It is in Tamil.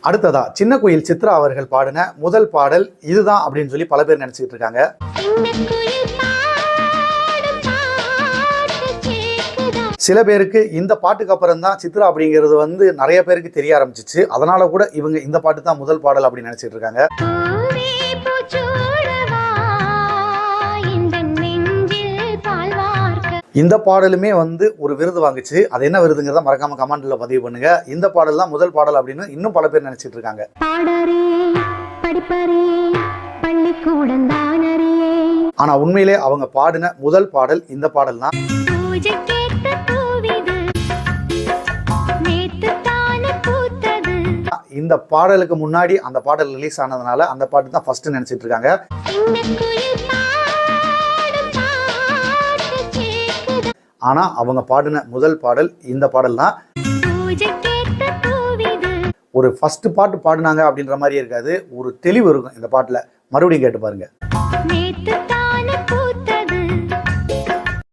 அடுத்ததா சின்ன குயில் சித்ரா அவர்கள் பாடின முதல் பாடல் இதுதான் அப்படின்னு சொல்லி பல பேர் நினைச்சிட்டு இருக்காங்க. சில பேருக்கு இந்த பாட்டுக்கு அப்புறம் தான் சித்ரா அப்படிங்கிறது நிறைய பேருக்கு தெரிய ஆரம்பிச்சிச்சு. அதனால கூட இவங்க இந்த பாட்டு தான் முதல் பாடல் அப்படின்னு நினைச்சிட்டு இருக்காங்க. இந்த பாடலுமே ஒரு விருது வாங்குச்சு. அது என்ன விருதுங்கிறத மறக்காம கமெண்ட்ல பதிவு பண்ணுங்க. இந்த பாடல் தான் முதல் பாடல் அப்படின்னு இன்னும் பல பேர் நினைச்சிட்டு இருக்காங்க. ஆனா உண்மையிலே அவங்க பாடின முதல் பாடல் இந்த பாடல் தான். இந்த பாடலுக்கு முன்னாடி அந்த பாடல் ரிலீஸ் ஆனதுனால அந்த பாட்டு தான் ஃபர்ஸ்ட் நினைச்சிட்டு இருக்காங்க. ஆனா அவங்க பாடின முதல் பாடல் இந்த பாடல் தான். ஒரு ஃபர்ஸ்ட் பாட்டு பாடினாங்க அப்படின்ற மாதிரி இருக்காது, ஒரு தெளிவு இருக்கும் இந்த பாட்டுல. மறுபடியும் கேட்டு பாருங்க.